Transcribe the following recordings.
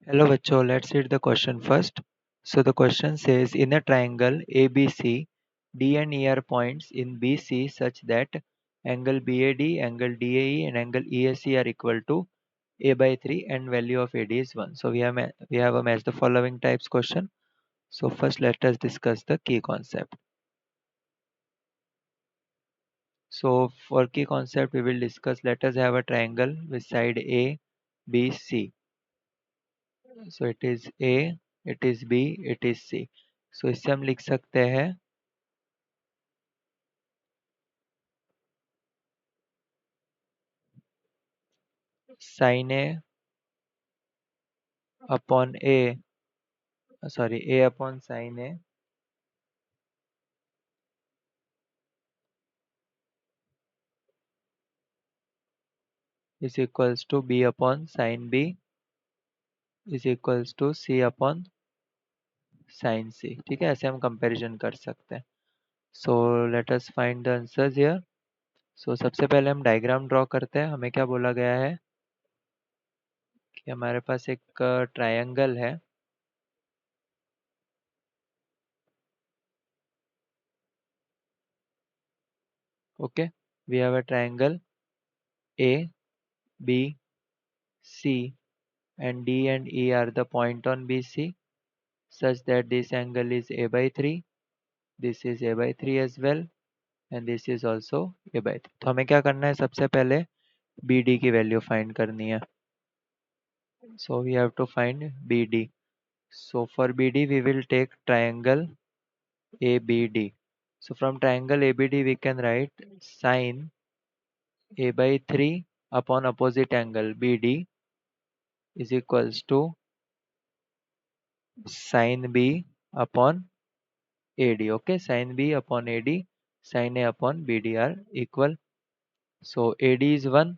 Hello बच्चों, let's read the question first. So the question says in a triangle ABC, D and E are points in BC such that angle BAD, angle DAE and angle EAC are equal to A by 3 and value of AD is 1. So we have a match the following types question. So first let us discuss the key concept. So for key concept we will discuss, let us have a triangle with side A, B, C. So it is A, it is B, it is C. So इससे हम लिख सकते हैं sin A upon A, sorry, A upon sin A is equals to B upon sin B is equals to C upon sin C. ठीक है, ऐसे हम comparison कर सकते हैं. So let us find the answers here. So सबसे पहले हम डायग्राम ड्रॉ करते हैं. हमें क्या बोला गया है कि हमारे पास एक ट्रायंगल है. Okay, we have a triangle A, B, C and D and E are the point on BC such that this angle is A by 3, this is A by 3 as well and this is also A by 3. तो हमें क्या करना है, सबसे पहले BD की value find करनी है. So we have to find BD. So for BD we will take triangle ABD. So from triangle ABD we can write sin A by 3 upon opposite angle BD is equals to sin B upon AD. Okay, sin B upon AD, sin A upon BD are equal. So AD is 1.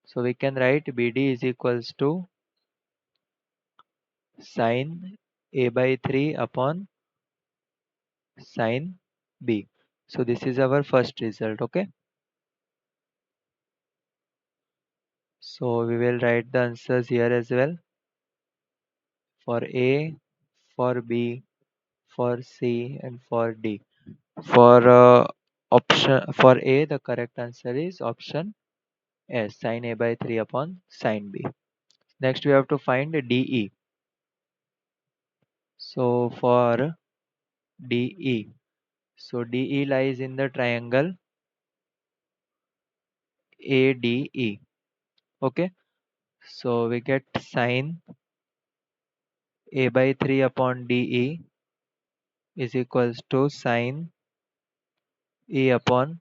So we can write BD is equals to sin A by 3 upon sin B. So this is our first result. Okay. So we will write the answers here as well. For A, for B, for C and for D. For option for A, the correct answer is option S, sin A by 3 upon sin B. Next we have to find DE. So for DE, so DE lies in the triangle ADE. Okay, so we get sin A by 3 upon DE is equals to sin E upon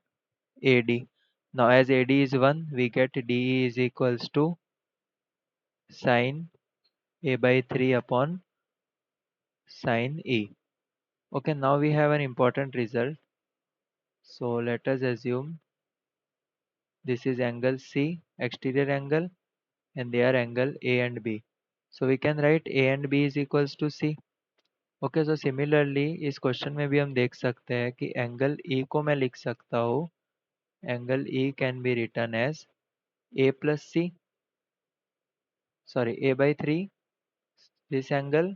AD. Now as AD is 1, we get DE is equals to sin A by 3 upon sin E. Okay, now we have an important result. So let us assume this is angle C, exterior angle, and they are angle A and B. So we can write A and B is equals to C. Okay, so similarly इस question में भी हम देख सकते हैं कि angle E को मैं लिख सकता हूँ, angle E can be written as A plus C, sorry A by 3 this angle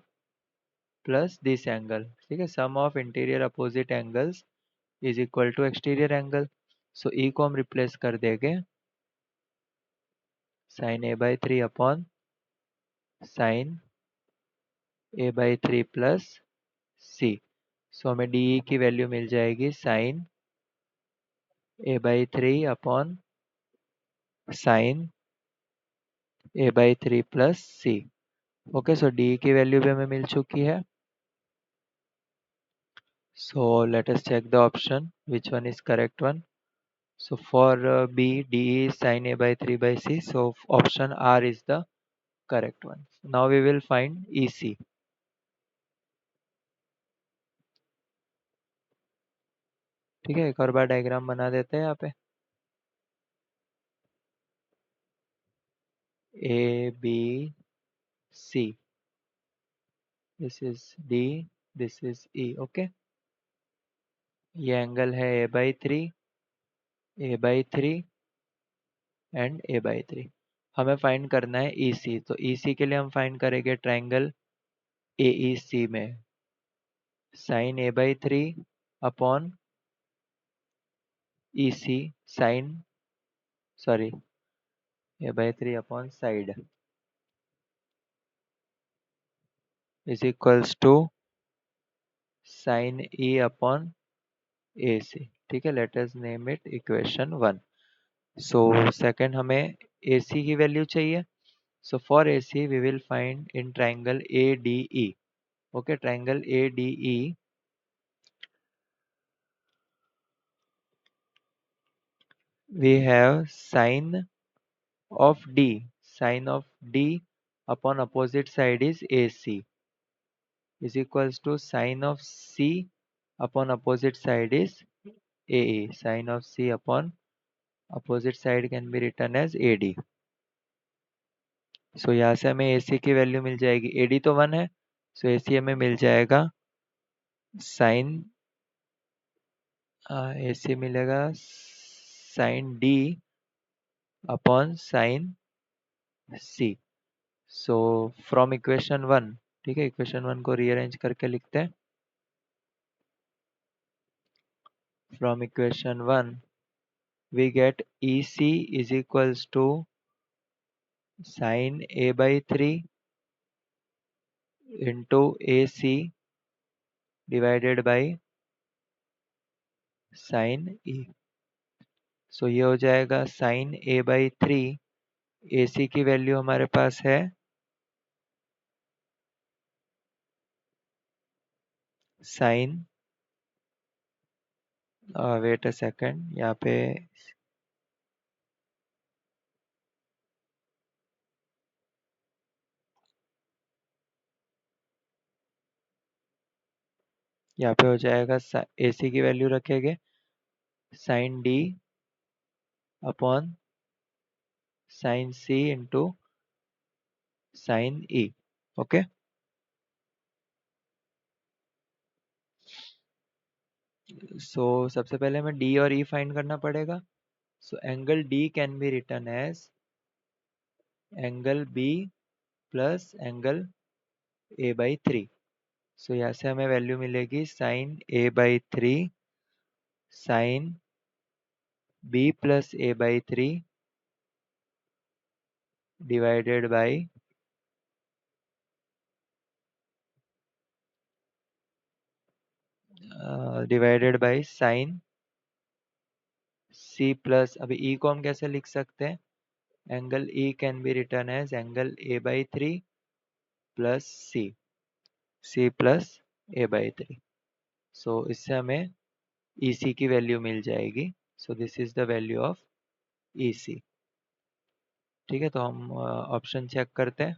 plus this angle. ठीक है, sum of interior opposite angles is equal to exterior angle. So E को हम replace कर देंगे sin A by 3 upon sin A by 3 plus C. So हमें DE की value मिल जाएगी sin A by 3 upon sin A by 3 plus C. Okay, so DE की value भी हमें मिल चुकी है. So let us check the option which one is correct one. So for B, DE is sin A by 3 by C. So option R is the correct one. Now we will find EC. ठीक है, एक और बार diagram बना देते हैं यहाँ पे. A, B, C. This is D, this is E. Okay. ये एंगल है A by 3, A by 3 and A by 3. हमें फाइंड करना है EC, तो EC के लिए हम फाइंड करेंगे ट्राइंगल AEC में sine A/3 upon EC sine sorry A/3 upon side is equals to sine E upon AC। ठीक है, let us name it equation 1। So second हमें AC की वैल्यू चाहिए। So for AC we will find in triangle ADE. Okay, triangle ADE we have sine of D. Sine of D upon opposite side is AC is equals to sine of C upon opposite side is AE. Sine of C upon opposite side can be written as AD. So यहाँ से हमें AC की value मिल जाएगी, AD तो 1 है, so AC हमें मिल जाएगा साइन AC मिलेगा sine D upon sine C। So from equation 1, ठीक है, इक्वेशन 1 को रीअरेंज करके लिखते हैं। From equation 1 we get EC is equals to sine A/3 into AC divided by sine E। So ये हो जाएगा साइन A/3, AC की वैल्यू हमारे पास है साइन वेट अ सेकेंड, यहाँ पे हो जाएगा AC की वैल्यू रखेंगे sine D upon sine C into sine E। Okay, so सबसे पहले हमें D और E फाइंड करना पड़ेगा। So angle D can be written as angle B plus angle A/3। So यहाँ से हमें वैल्यू मिलेगी sine A/3 sine B plus A/3 divided by sine C plus, अभी E को हम कैसे लिख सकते हैं, angle E can be written as angle A/3 plus C plus A/3। So इससे हमें EC की वैल्यू मिल जाएगी। So this is the value of EC। ठीक है, तो हम ऑप्शन चेक करते हैं।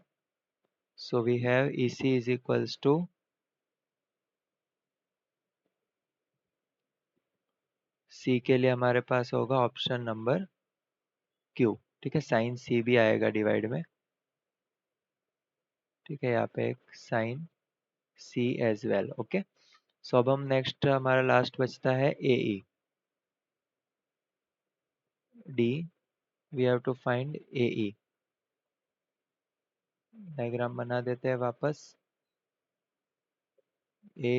So we have EC is equals to C के लिए हमारे पास होगा ऑप्शन नंबर Q। ठीक है, साइन C भी आएगा डिवाइड में। ठीक है, यहाँ पे एक sine C as well. Okay, so अब हम नेक्स्ट, हमारा लास्ट बचता है AE। D we have to find AE। Diagram बना देते हैं वापस। A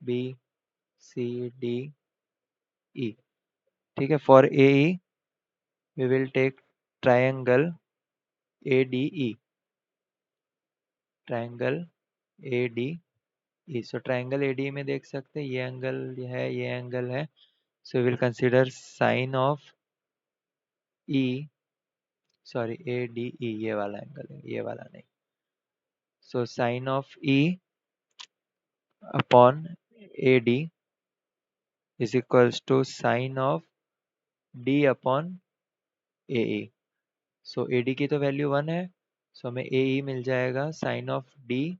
B C D E। ठीक है, for AE we will take triangle ADE। Triangle ADE, so triangle ADE में देख सकते हैं ये एंगल है, ये एंगल है। So will consider sine of E, sorry ADE, ये वाला एंगल है, ये वाला नहीं। So sine of E upon AD is equals to sine of D upon AE। So AD की तो वैल्यू 1 है, सो हमें AE मिल जाएगा sine of D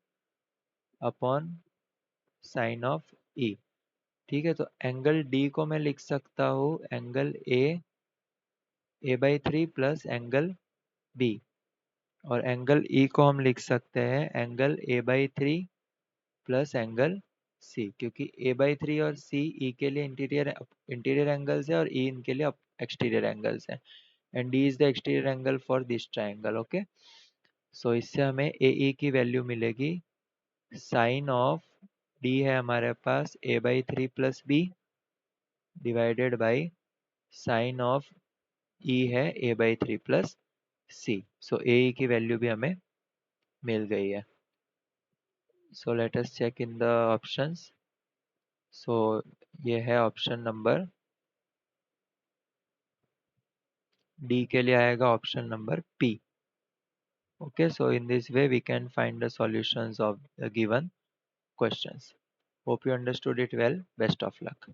upon sine of E। ठीक है, तो एंगल D को मैं लिख सकता हूँ angle A/3 plus angle B, और एंगल E को हम लिख सकते हैं angle A/3 plus angle C, क्योंकि A/3 और C E के लिए इंटीरियर इंटीरियर एंगल्स है और E इनके लिए एक्सटीरियर एंगल्स हैं। And D is the exterior angle for this triangle. Okay, so इससे हमें ए ई की वैल्यू मिलेगी साइन ऑफ डी है हमारे पास a/3 plus B divided by sine of E है a/3 प्लस सी। सो ए ई की वैल्यू भी हमें मिल गई है। So let us check in the options. So ये है ऑप्शन नंबर डी, के लिए आएगा option number P. Okay, so in this way we can find the solutions of the given questions. Hope you understood it well. Best of luck.